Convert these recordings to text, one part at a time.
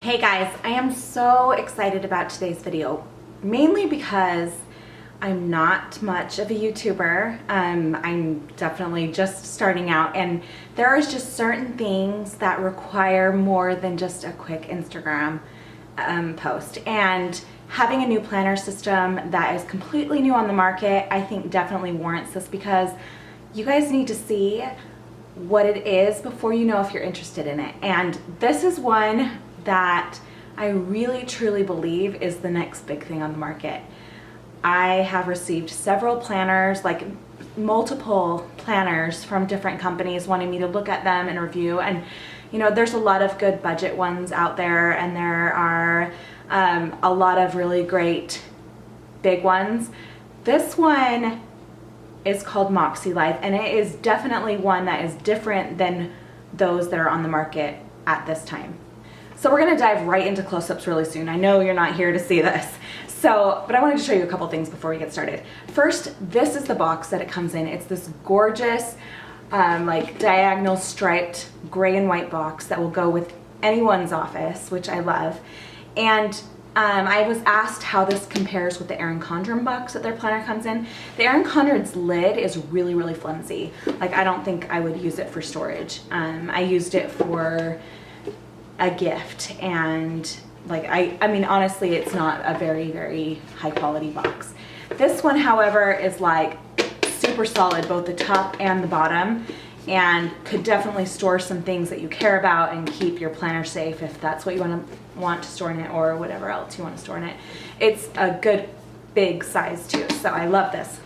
Hey guys, I am so excited about today's video, mainly because I'm not much of a YouTuber. I'm definitely just starting out, and there is just certain things that require more than just a quick Instagram post. And having a new planner system that is completely new on the market, I think definitely warrants this, because you guys need to see what it is before you know if you're interested in it. And this is one that I really truly believe is the next big thing on the market. I have received several planners, like multiple planners from different companies wanting me to look at them and review. And you know, there's a lot of good budget ones out there, and there are a lot of really great big ones. This one is called MakseLife, and it is definitely one that is different than those that are on the market at this time. So we're gonna dive right into close-ups really soon. I know you're not here to see this. But I wanted to show you a couple things before we get started. First, this is the box that it comes in. It's this gorgeous, like diagonal striped gray and white box that will go with anyone's office, which I love. And I was asked how this compares with the Erin Condren box that their planner comes in. The Erin Condren's lid is really, really flimsy. Like, I don't think I would use it for storage. I used it for a gift, and like I mean honestly, it's not a very, very high quality box. This one, however, is like super solid, both the top and the bottom, and could definitely store some things that you care about and keep your planner safe if that's what you want to store in it, or whatever else you want to store in it. It's a good big size too, so I love this.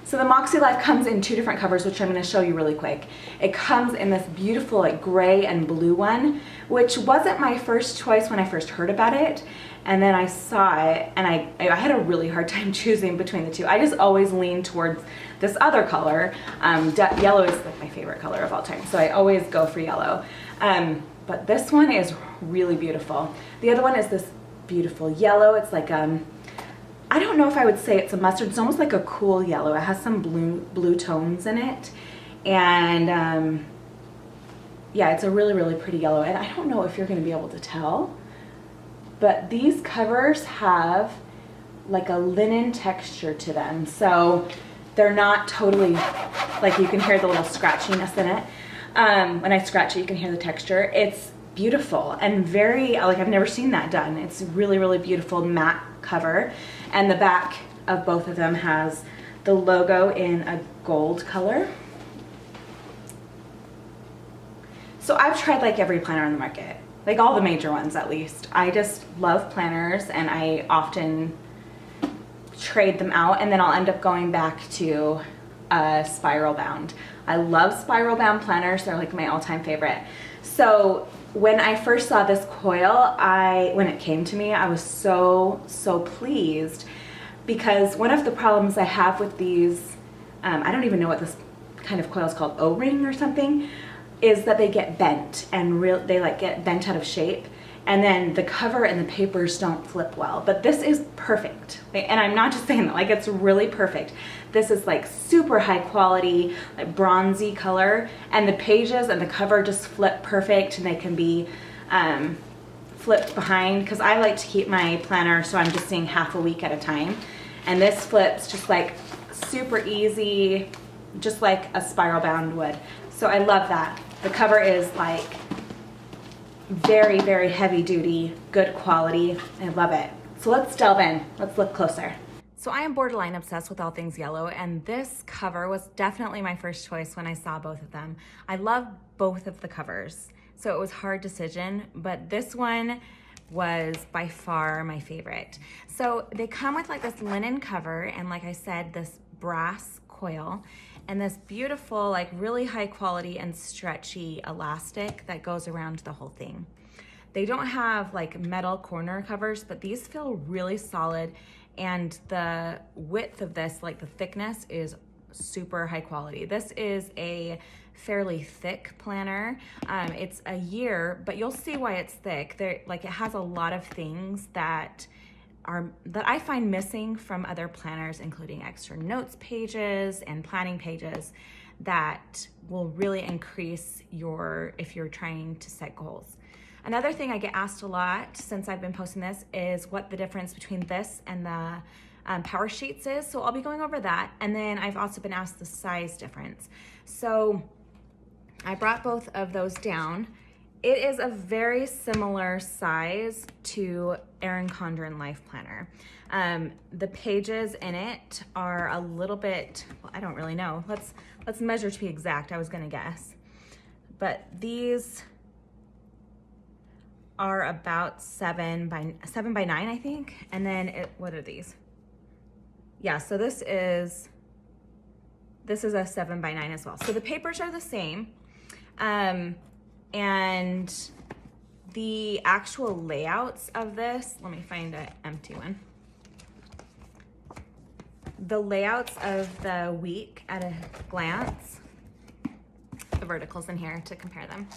So the MakseLife comes in two different covers, which I'm going to show you really quick. It comes in this beautiful like gray and blue one, which wasn't my first choice when I first heard about it. And then I saw it, and I had a really hard time choosing between the two. I just always lean towards this other color. Yellow is like my favorite color of all time, so I always go for yellow. But this one is really beautiful. The other one is this beautiful yellow. It's like I don't know if I would say it's a mustard. It's almost like a cool yellow. It has some blue tones in it. And yeah, it's a really, really pretty yellow. And I don't know if you're going to be able to tell, but these covers have like a linen texture to them. So they're not totally, like, you can hear the little scratchiness in it. When I scratch it, you can hear the texture. It's beautiful and very, like, I've never seen that done. It's really, really beautiful matte cover. And the back of both of them has the logo in a gold color. So I've tried like every planner on the market, like all the major ones at least. I just love planners, and I often trade them out, and then I'll end up going back to a spiral bound. I love spiral bound planners. They're like my all-time favorite. So when I first saw this coil, when it came to me, I was so pleased, because one of the problems I have with these, I don't even know what this kind of coil is called, O-ring or something, is that they get bent, and they like get bent out of shape, and then the cover and the papers don't flip well. But this is perfect, and I'm not just saying that, like, it's really perfect. This is like super high quality, like bronzy color, and the pages and the cover just flip perfect, and they can be flipped behind, because I like to keep my planner so I'm just seeing half a week at a time, and this flips just like super easy, just like a spiral bound would. So I love that. The cover is like very, very heavy duty, good quality. I love it. So let's delve in. Let's look closer. So I am borderline obsessed with all things yellow, and this cover was definitely my first choice when I saw both of them. I love both of the covers, so it was a hard decision, but this one was by far my favorite. So they come with like this linen cover, and like I said, this brass coil, and this beautiful, like really high quality and stretchy elastic that goes around the whole thing. They don't have like metal corner covers, but these feel really solid, and the width of this, like the thickness, is super high quality. This is a fairly thick planner. It's a year, but you'll see why it's thick. Like, it has a lot of things that I find missing from other planners, including extra notes pages and planning pages that will really increase if you're trying to set goals. Another thing I get asked a lot since I've been posting this is what the difference between this and the Power Sheets is. So I'll be going over that. And then I've also been asked the size difference. So I brought both of those down. It is a very similar size to Erin Condren Life Planner. The pages in it are a little bit, well, I don't really know. Let's measure to be exact. I was gonna guess. But these are about 7 by 9, I think. And then what are these? Yeah, so this is a 7 by 9 as well. So the papers are the same. And the actual layouts of this, let me find an empty one. The layouts of the week at a glance, the verticals in here to compare them.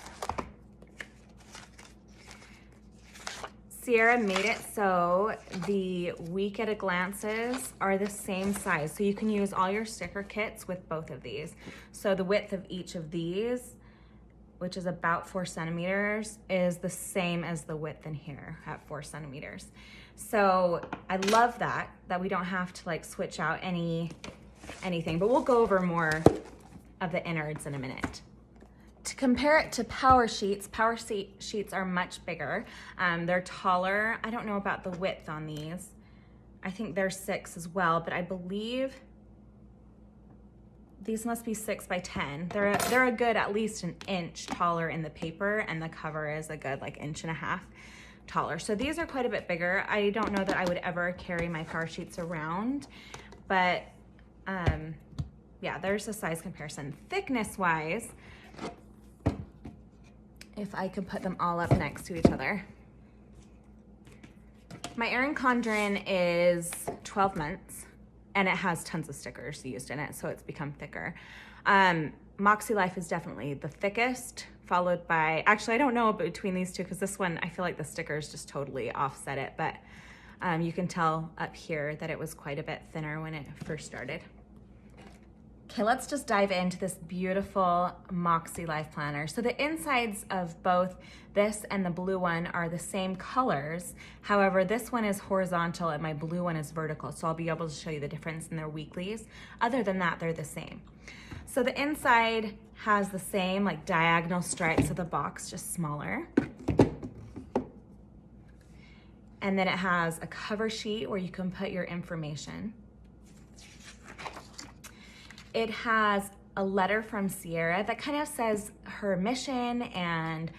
Sierra made it so the week at a glances are the same size. So you can use all your sticker kits with both of these. So the width of each of these, which is about 4 centimeters, is the same as the width in here at 4 centimeters. So I love that we don't have to like switch out anything, but we'll go over more of the innards in a minute. To compare it to Power Sheets are much bigger. They're taller. I don't know about the width on these. I think they're 6 as well, but I believe these must be 6 by 10. They're a good at least an inch taller in the paper, and the cover is a good like 1.5 inches taller. So these are quite a bit bigger. I don't know that I would ever carry my Power Sheets around, but yeah, there's a size comparison. Thickness wise, if I could put them all up next to each other. My Erin Condren is 12 months and it has tons of stickers used in it, so it's become thicker. MakseLife is definitely the thickest, followed by, actually I don't know between these two because this one, I feel like the stickers just totally offset it, but you can tell up here that it was quite a bit thinner when it first started. Okay, let's just dive into this beautiful MakseLife planner. So the insides of both this and the blue one are the same colors. However, this one is horizontal and my blue one is vertical. So I'll be able to show you the difference in their weeklies. Other than that, they're the same. So the inside has the same like diagonal stripes of the box, just smaller. And then it has a cover sheet where you can put your information. It has a letter from Sierra that kind of says her mission and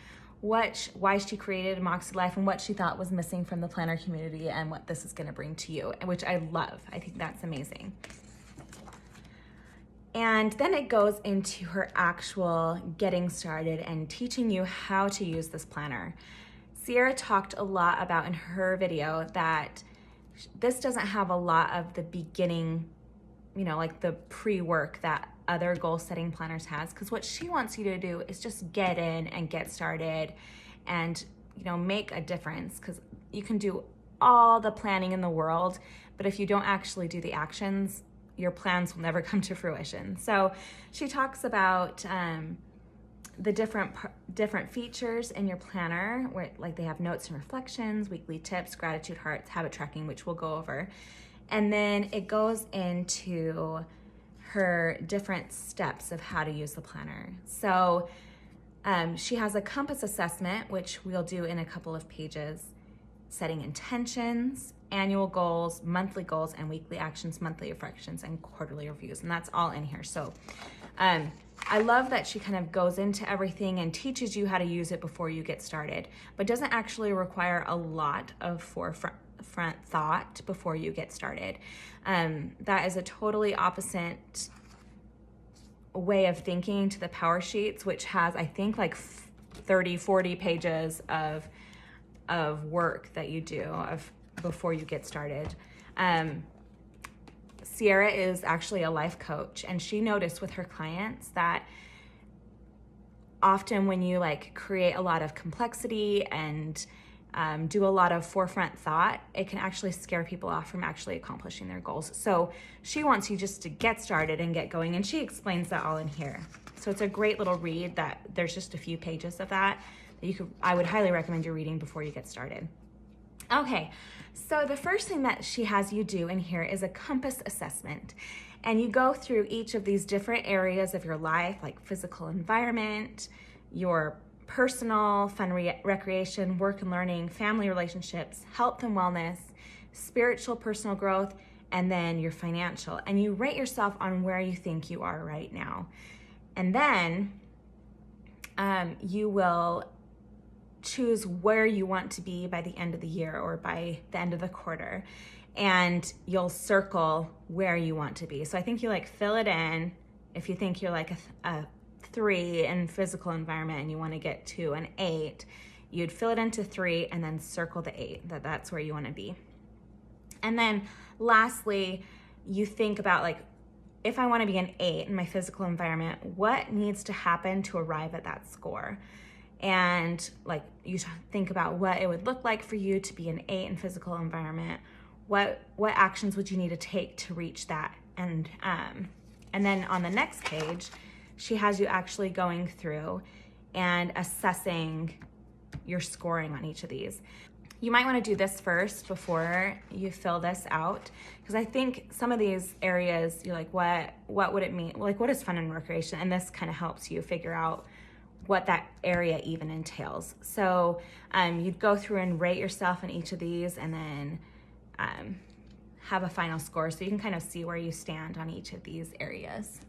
why she created MakseLife and what she thought was missing from the planner community and what this is going to bring to you, which I love. I think that's amazing. And then it goes into her actual getting started and teaching you how to use this planner. Sierra talked a lot about in her video that this doesn't have a lot of the beginning, you know, like the pre-work that other goal setting planners has, because what she wants you to do is just get in and get started and, you know, make a difference, because you can do all the planning in the world, but if you don't actually do the actions, your plans will never come to fruition. So she talks about the different features in your planner, where like they have notes and reflections, weekly tips, gratitude hearts, habit tracking, which we'll go over. And then it goes into her different steps of how to use the planner. So she has a compass assessment, which we'll do in a couple of pages, setting intentions, annual goals, monthly goals, and weekly actions, monthly reflections, and quarterly reviews. And that's all in here. So I love that she kind of goes into everything and teaches you how to use it before you get started, but doesn't actually require a lot of forefront thought before you get started. That is a totally opposite way of thinking to the Power Sheets, which has, I think, like 30, 40 pages of work that you do before you get started. Sierra is actually a life coach, and she noticed with her clients that often when you like create a lot of complexity and do a lot of forefront thought, it can actually scare people off from actually accomplishing their goals. So she wants you just to get started and get going, and she explains that all in here. So it's a great little read that there's just a few pages of that. I would highly recommend you reading before you get started. Okay, so the first thing that she has you do in here is a compass assessment. And you go through each of these different areas of your life, like physical environment, your personal, fun, recreation, work and learning, family relationships, health and wellness, spiritual, personal growth, and then your financial. And you rate yourself on where you think you are right now. And then you will choose where you want to be by the end of the year or by the end of the quarter. And you'll circle where you want to be. So I think you like fill it in. If you think you're like a 3 in physical environment and you want to get to an 8, you'd fill it into 3 and then circle the 8, that's where you want to be. And then lastly, you think about like, if I want to be an 8 in my physical environment, what needs to happen to arrive at that score? And like you think about what it would look like for you to be an 8 in physical environment. What actions would you need to take to reach that? And then on the next page, she has you actually going through and assessing your scoring on each of these. You might want to do this first before you fill this out, because I think some of these areas you're like, what would it mean? Like, what is fun and recreation? And this kind of helps you figure out what that area even entails. So you'd go through and rate yourself in each of these, and then have a final score so you can kind of see where you stand on each of these areas.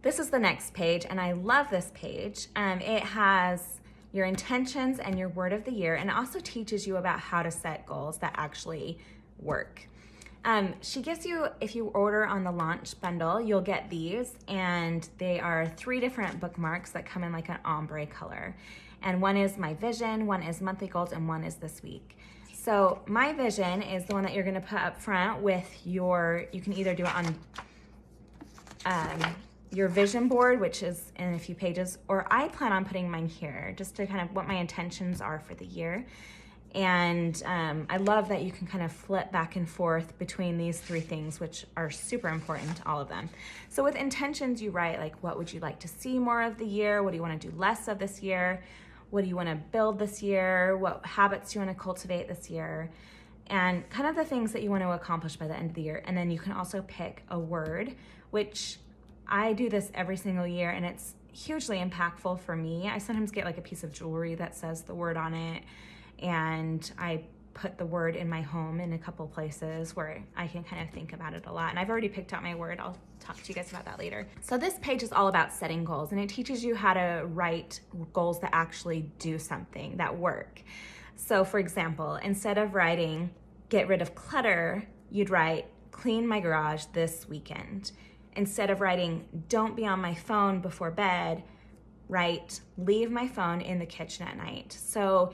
This is the next page, and I love this page. It has your intentions and your word of the year, and it also teaches you about how to set goals that actually work. She gives you, if you order on the launch bundle, you'll get these, and they are 3 different bookmarks that come in like an ombre color. And one is my vision, one is monthly goals, and one is this week. So my vision is the one that you're gonna put up front with you can either do it on your vision board, which is in a few pages, or I plan on putting mine here just to kind of what my intentions are for the year. And I love that you can kind of flip back and forth between these 3 things, which are super important, all of them. So with intentions, you write like, what would you like to see more of the year? What do you want to do less of this year? What do you want to build this year? What habits do you want to cultivate this year? And kind of the things that you want to accomplish by the end of the year. And then you can also pick a word, which I do this every single year, and it's hugely impactful for me. I sometimes get like a piece of jewelry that says the word on it, and I put the word in my home in a couple places where I can kind of think about it a lot. And I've already picked out my word. I'll talk to you guys about that later. So this page is all about setting goals, and it teaches you how to write goals that actually do something, that work. So for example, instead of writing, get rid of clutter, you'd write, clean my garage this weekend. Instead of writing, don't be on my phone before bed, write, leave my phone in the kitchen at night. So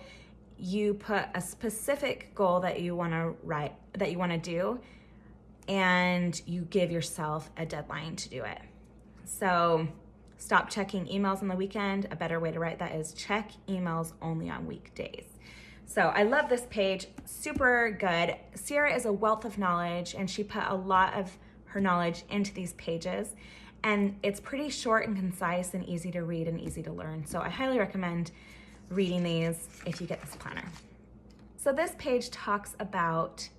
you put a specific goal that you want to do, and you give yourself a deadline to do it. So stop checking emails on the weekend. A better way to write that is check emails only on weekdays. So I love this page, super good. Sierra is a wealth of knowledge, and she put a lot of her knowledge into these pages, and it's pretty short and concise and easy to read and easy to learn. So I highly recommend reading these if you get this planner. So this page talks about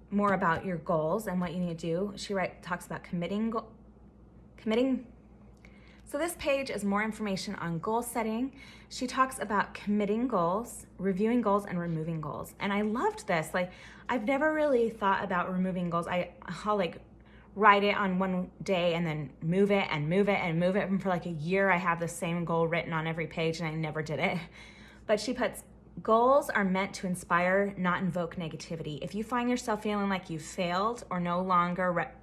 more about your goals and what you need to do. She talks about committing. So this page is more information on goal setting. She talks about committing goals, reviewing goals, and removing goals. And I loved this. Like, I've never really thought about removing goals. I'll like write it on one day and then move it and move it and move it. And for like a year, I have the same goal written on every page, and I never did it. But she puts, goals are meant to inspire, not invoke negativity. If you find yourself feeling like you failed or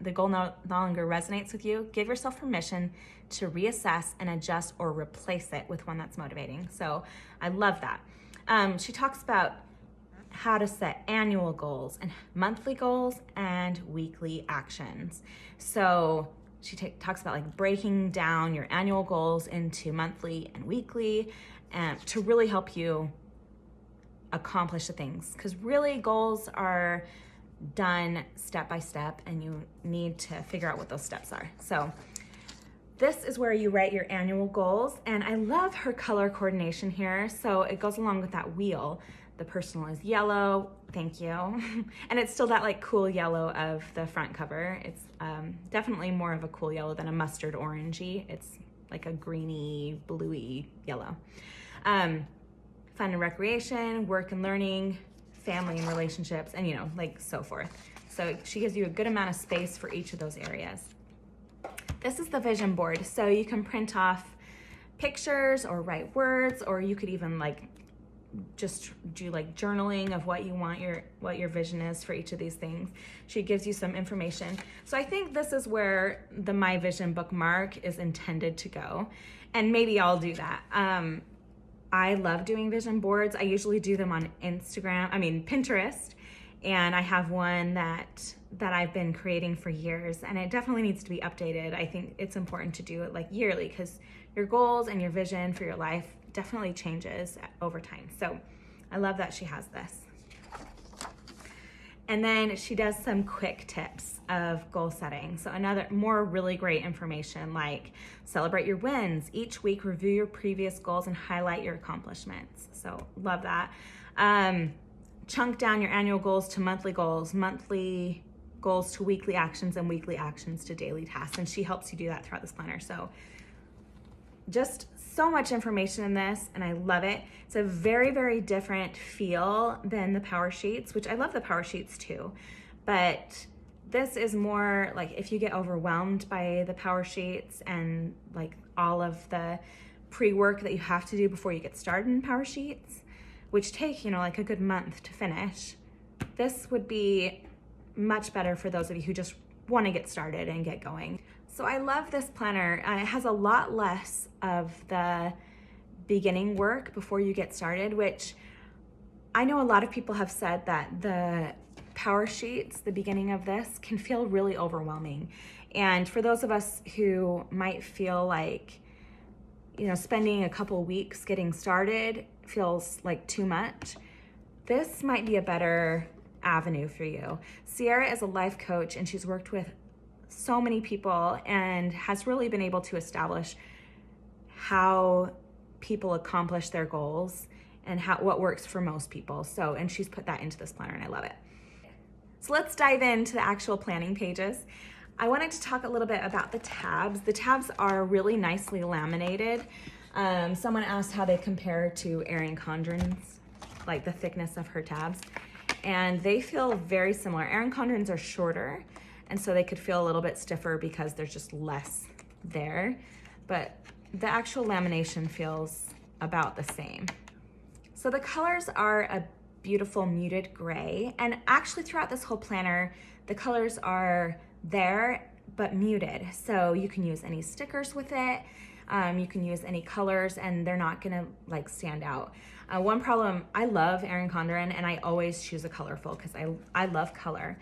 the goal no longer resonates with you, give yourself permission to reassess and adjust or replace it with one that's motivating. So I love that. She talks about how to set annual goals and monthly goals and weekly actions. So she talks about like breaking down your annual goals into monthly and weekly, to really help you accomplish the things, because really goals are done step by step, and you need to figure out what those steps are. So This is where you write your annual goals, and I love her color coordination here. So it goes along with that wheel. The personal is yellow, thank you. And it's still that like cool yellow of the front cover. It's definitely more of a cool yellow than a mustard orangey. It's like a greeny, bluey yellow. Fun and recreation, work and learning, family and relationships, and like so forth. So she gives you a good amount of space for each of those areas. This is the vision board. So you can print off pictures or write words, or you could even like just do like journaling of what you want what your vision is for each of these things. She gives you some information. So I think this is where the My Vision bookmark is intended to go. And maybe I'll do that. I love doing vision boards. I usually do them on Pinterest. And I have one that I've been creating for years, and it definitely needs to be updated. I think it's important to do it like yearly, because your goals and your vision for your life definitely changes over time. So I love that she has this. And then she does some quick tips of goal setting. So another more really great information, like celebrate your wins. Each week, review your previous goals and highlight your accomplishments. So love that. Chunk down your annual goals to monthly goals to weekly actions, and weekly actions to daily tasks. And she helps you do that throughout this planner. So just so much information in this, and I love it. It's a very, very different feel than the power sheets, which I love the power sheets too. But this is more like if you get overwhelmed by the power sheets and like all of the pre-work that you have to do before you get started in power sheets, which take, like a good month to finish, this would be much better for those of you who just want to get started and get going. So I love this planner. It has a lot less of the beginning work before you get started, which I know a lot of people have said that the power sheets, the beginning of this, can feel really overwhelming. And for those of us who might feel like, spending a couple weeks getting started feels like too much, this might be a better avenue for you. Sierra is a life coach, and she's worked with so many people and has really been able to establish how people accomplish their goals and what works for most people. And she's put that into this planner, and I love it. So let's dive into the actual planning pages. I wanted to talk a little bit about the tabs. The tabs are really nicely laminated. Someone asked how they compare to Erin Condren's, like the thickness of her tabs. And they feel very similar. Erin Condren's are shorter, and so they could feel a little bit stiffer because there's just less there. But the actual lamination feels about the same. So the colors are a beautiful muted gray. And actually throughout this whole planner, the colors are there, but muted. So you can use any stickers with it. You can use any colors, and they're not gonna like stand out. One problem, I love Erin Condren, and I always choose a colorful because I love color.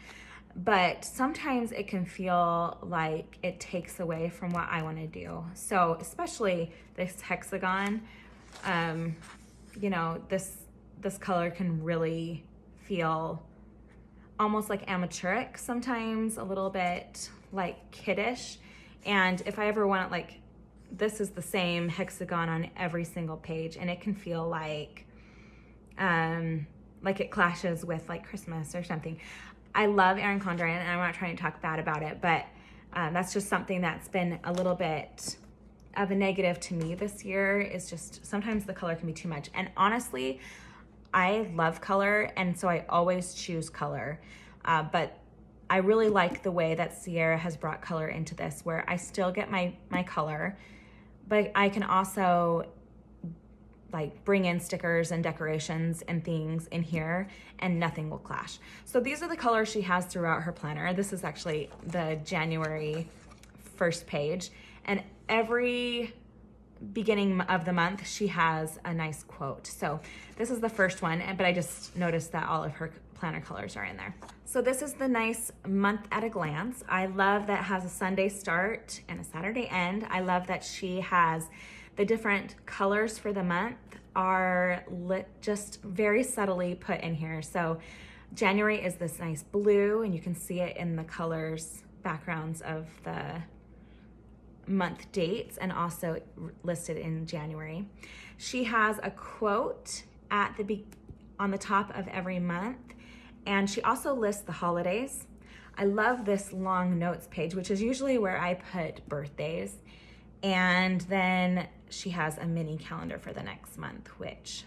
But sometimes it can feel like it takes away from what I wanna do. So especially this hexagon, this color can really feel almost like amateuric sometimes, a little bit like kiddish. And if I ever want it, this is the same hexagon on every single page, and it can feel like it clashes with like Christmas or something. I love Erin Condren, and I'm not trying to talk bad about it, but that's just something that's been a little bit of a negative to me this year, is just sometimes the color can be too much. And honestly, I love color, and so I always choose color. But I really like the way that Sierra has brought color into this, where I still get my color, but I can also like bring in stickers and decorations and things in here, and nothing will clash. So these are the colors she has throughout her planner. This is actually the January 1st page, and every beginning of the month she has a nice quote. So this is the first one, but I just noticed that all of her planner colors are in there. So this is the nice month at a glance. I love that it has a Sunday start and a Saturday end. I love that she has the different colors for the month are just very subtly put in here. So January is this nice blue, and you can see it in the colors backgrounds of the month dates and also listed in January. She has a quote on the top of every month, and she also lists the holidays. I love this long notes page, which is usually where I put birthdays. And then she has a mini calendar for the next month, which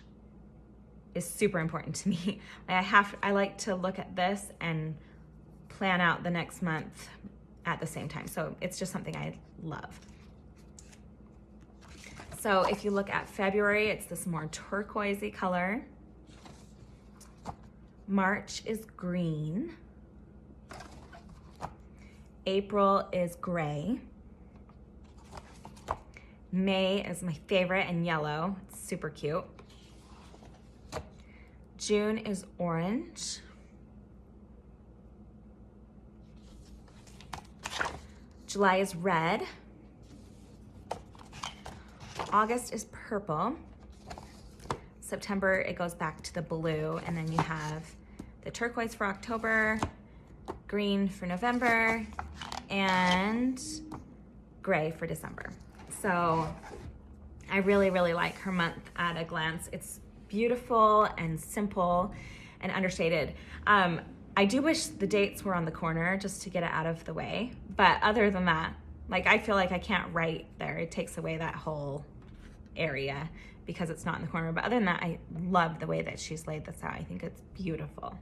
is super important to me. I like to look at this and plan out the next month at the same time. So it's just something I love. So if you look at February, it's this more turquoisey color. March is green. April is gray. May is my favorite and yellow. It's super cute. June is orange. July is red. August is purple. September, it goes back to the blue, and then you have the turquoise for October, green for November, and gray for December. So I really, really like her month at a glance. It's beautiful and simple and understated. I do wish the dates were on the corner just to get it out of the way. But other than that, like, I feel like I can't write there. It takes away that whole area because it's not in the corner. But other than that, I love the way that she's laid this out. I think it's beautiful.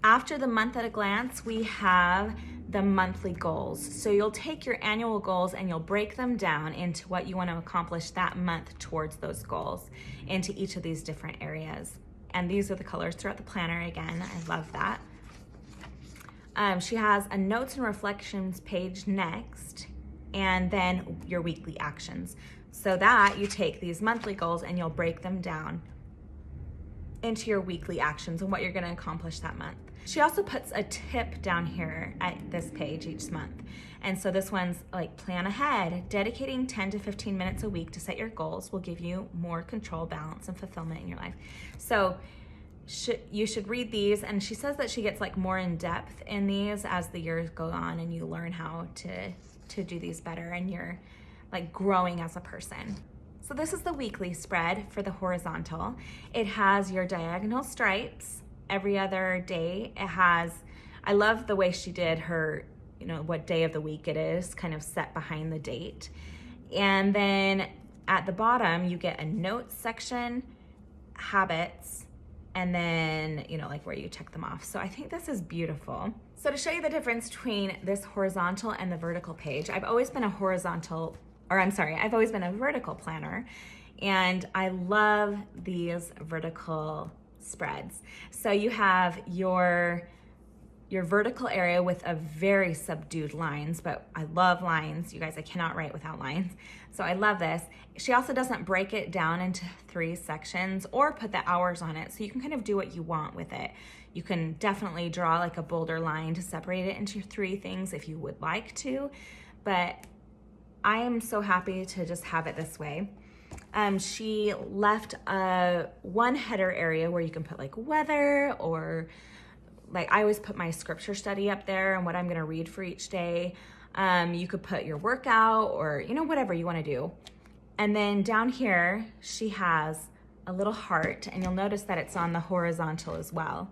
After the month at a glance, we have the monthly goals. So you'll take your annual goals and you'll break them down into what you want to accomplish that month towards those goals into each of these different areas. And these are the colors throughout the planner. Again, I love that. She has a notes and reflections page next, and then your weekly actions. So that you take these monthly goals and you'll break them down into your weekly actions and what you're gonna accomplish that month. She also puts a tip down here at this page each month. And so this one's like, plan ahead. Dedicating 10 to 15 minutes a week to set your goals will give you more control, balance, and fulfillment in your life. So you should read these, and she says that she gets like more in depth in these as the years go on and you learn how to do these better and you're like growing as a person. So this is the weekly spread for the horizontal. It has your diagonal stripes every other day. It has, I love the way she did her, what day of the week it is, kind of set behind the date. And then at the bottom, you get a notes section, habits, and then, like where you check them off. So I think this is beautiful. So to show you the difference between this horizontal and the vertical page, I've always been a vertical planner, and I love these vertical spreads. So you have your vertical area with a very subdued lines, but I love lines. You guys, I cannot write without lines. So I love this. She also doesn't break it down into 3 sections or put the hours on it. So you can kind of do what you want with it. You can definitely draw like a bolder line to separate it into 3 things if you would like to, but I am so happy to just have it this way. She left one header area where you can put like weather, or like I always put my scripture study up there and what I'm gonna read for each day. You could put your workout or whatever you wanna do. And then down here, she has a little heart, and you'll notice that it's on the horizontal as well.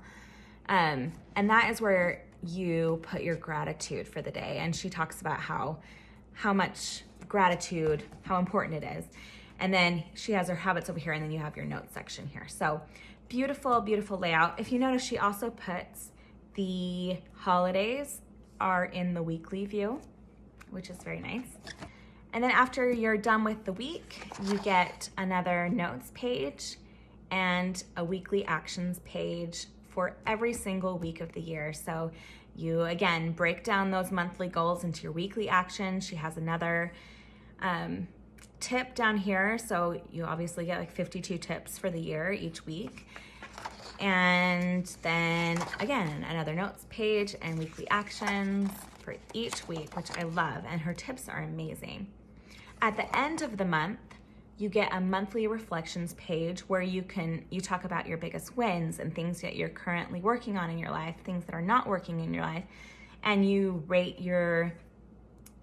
And that is where you put your gratitude for the day. And she talks about how much gratitude, how important it is. And then she has her habits over here, and then you have your notes section here. So beautiful, beautiful layout. If you notice, she also puts the holidays are in the weekly view, which is very nice. And then after you're done with the week, you get another notes page and a weekly actions page for every single week of the year. So you, again, break down those monthly goals into your weekly actions. She has another tip down here. So you obviously get like 52 tips for the year each week. And then again, another notes page and weekly actions for each week, which I love. And her tips are amazing. At the end of the month, you get a monthly reflections page where you talk about your biggest wins and things that you're currently working on in your life, things that are not working in your life, and you rate your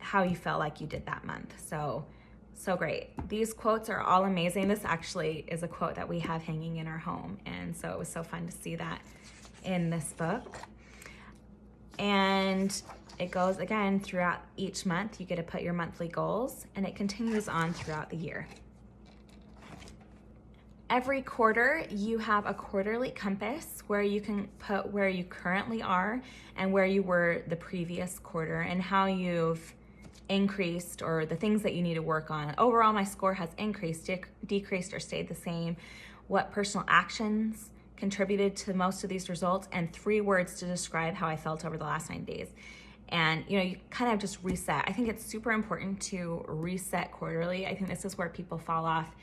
how you felt like you did that month. So great. These quotes are all amazing. This actually is a quote that we have hanging in our home. And so it was so fun to see that in this book. And it goes again throughout each month. You get to put your monthly goals, and it continues on throughout the year. Every quarter, you have a quarterly compass where you can put where you currently are and where you were the previous quarter and how you've increased or the things that you need to work on. Overall, my score has increased, decreased, or stayed the same. What personal actions contributed to most of these results, and 3 words to describe how I felt over the last 9 days. And you kind of just reset. I think it's super important to reset quarterly. I think this is where people fall off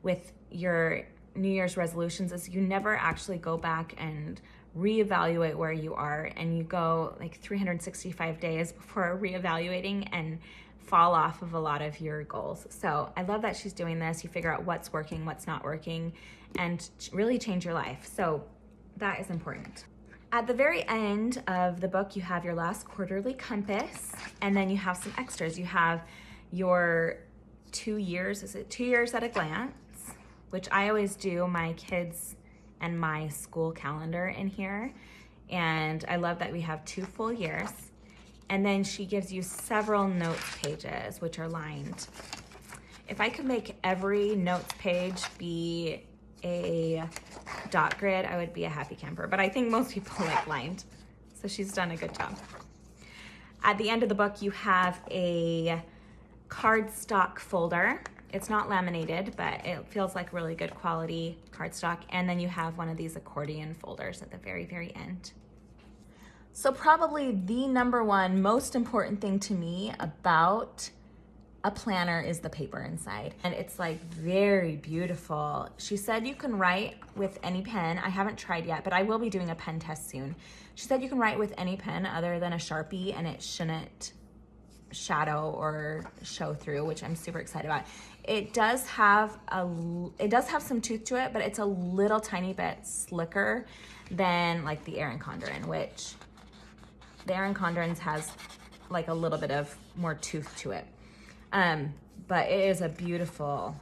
with your New Year's resolutions, is you never actually go back and reevaluate where you are, and you go like 365 days before reevaluating and fall off of a lot of your goals. So I love that she's doing this. You figure out what's working, what's not working, and really change your life. So that is important. At the very end of the book, you have your last quarterly compass, and then you have some extras. You have your 2 years, is it 2 years at a glance, which I always do my kids and my school calendar in here. And I love that we have 2 full years. And then she gives you several notes pages, which are lined. If I could make every notes page be a dot grid, I would be a happy camper. But I think most people like lined. So she's done a good job. At the end of the book, you have a cardstock folder. It's not laminated, but it feels like really good quality cardstock. And then you have one of these accordion folders at the very, very end. So probably the number one most important thing to me about a planner is the paper inside. And it's like very beautiful. She said you can write with any pen. I haven't tried yet, but I will be doing a pen test soon. She said you can write with any pen other than a Sharpie, and it shouldn't shadow or show through, which I'm super excited about. It does have some tooth to it, but it's a little tiny bit slicker than like the Erin Condren, which the Erin Condren's has like a little bit of more tooth to it. But it is a beautiful,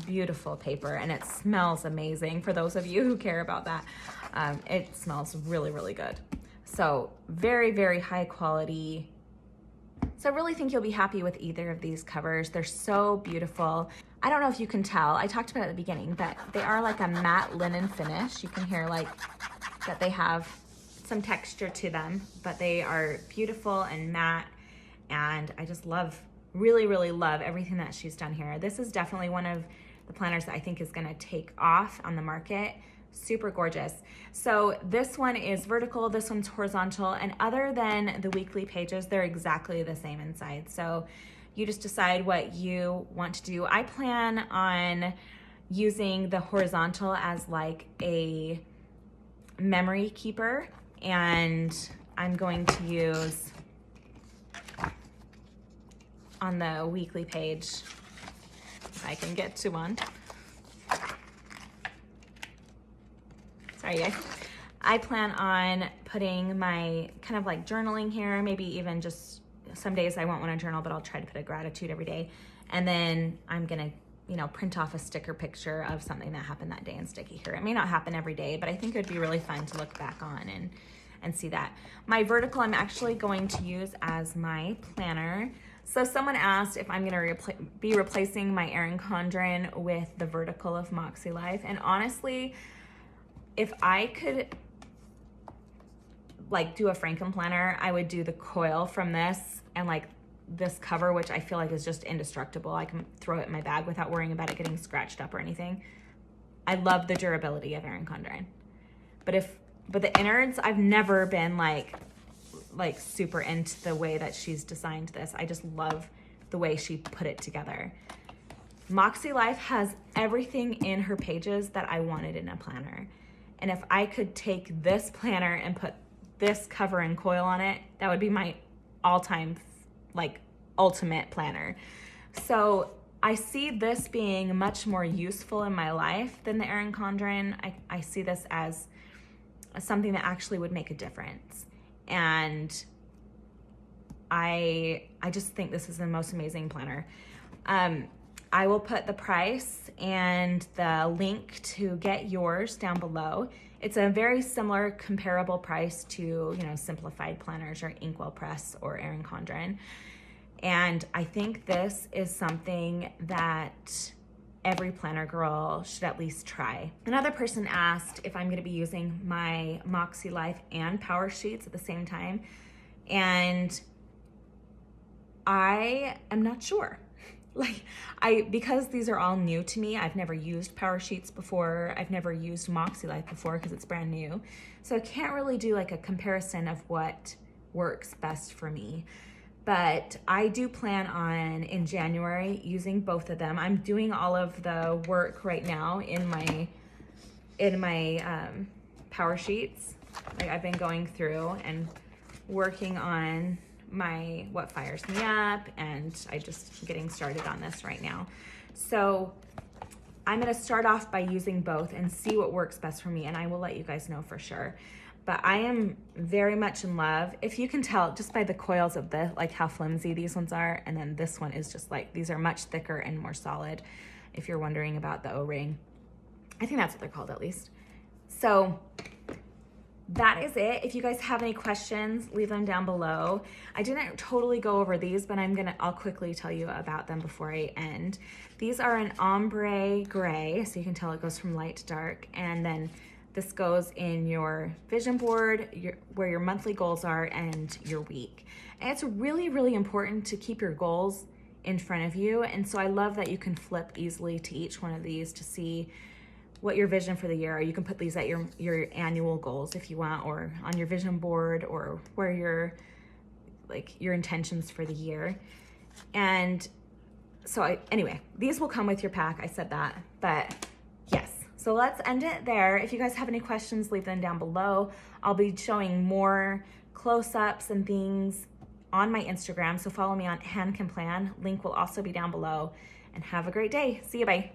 beautiful paper, and it smells amazing. For those of you who care about that, it smells really, really good. So very, very high quality. So I really think you'll be happy with either of these covers. They're so beautiful. I don't know if you can tell, I talked about it at the beginning, but they are like a matte linen finish. You can hear like that they have some texture to them, but they are beautiful and matte. And I just love, really, really love everything that she's done here. This is definitely one of the planners that I think is gonna take off on the market. Super gorgeous. So this one is vertical, this one's horizontal, and other than the weekly pages, they're exactly the same inside. So you just decide what you want to do. I plan on using the horizontal as like a memory keeper, and I'm going to use on the weekly page, if I can get to one. Sorry guys. I plan on putting my kind of like journaling here, maybe even just some days I won't want to journal, but I'll try to put a gratitude every day. And then I'm gonna, print off a sticker picture of something that happened that day and stick it here. It may not happen every day, but I think it would be really fun to look back on and see that. My vertical I'm actually going to use as my planner. So someone asked if I'm gonna be replacing my Erin Condren with the vertical of MakseLife. And honestly, if I could like do a HanCanPlan, I would do the Coil from this and like this cover, which I feel like is just indestructible. I can throw it in my bag without worrying about it getting scratched up or anything. I love the durability of Erin Condren. But the innards, I've never been like super into the way that she's designed this. I just love the way she put it together. MakseLife has everything in her pages that I wanted in a planner. And if I could take this planner and put this cover and Coil on it, that would be my all-time like ultimate planner. So I see this being much more useful in my life than the Erin Condren. I see this as something that actually would make a difference. And I just think this is the most amazing planner. I will put the price and the link to get yours down below. It's a very similar comparable price to, you know, Simplified Planners or Inkwell Press or Erin Condren. And I think this is something that every planner girl should at least try. Another person asked if I'm gonna be using my MakseLife and Power Sheets at the same time. And I am not sure. Because these are all new to me, I've never used Power Sheets before. I've never used MakseLife before because it's brand new. So I can't really do like a comparison of what works best for me. But I do plan on in January using both of them. I'm doing all of the work right now in my Power Sheets. Like I've been going through and working on what fires me up, and I just getting started on this right now. So I'm gonna start off by using both and see what works best for me, and I will let you guys know for sure. But I am very much in love. If you can tell just by the coils of like how flimsy these ones are, and then this one is just like, these are much thicker and more solid, if you're wondering about the O-ring. I think that's what they're called at least. So that is it. If you guys have any questions, leave them down below. I didn't totally go over these, but I'll quickly tell you about them before I end. These are an ombre gray, so you can tell it goes from light to dark. And then this goes in your vision board, where your monthly goals are and your week. And it's really, really important to keep your goals in front of you. And so I love that you can flip easily to each one of these to see what your vision for the year are. You can put these at your annual goals if you want, or on your vision board, or where your intentions for the year. And so anyway, these will come with your pack. I said that, but yes. So let's end it there. If you guys have any questions, leave them down below. I'll be showing more close-ups and things on my Instagram. So follow me on HanCanPlan. Link will also be down below, and have a great day. See you, bye.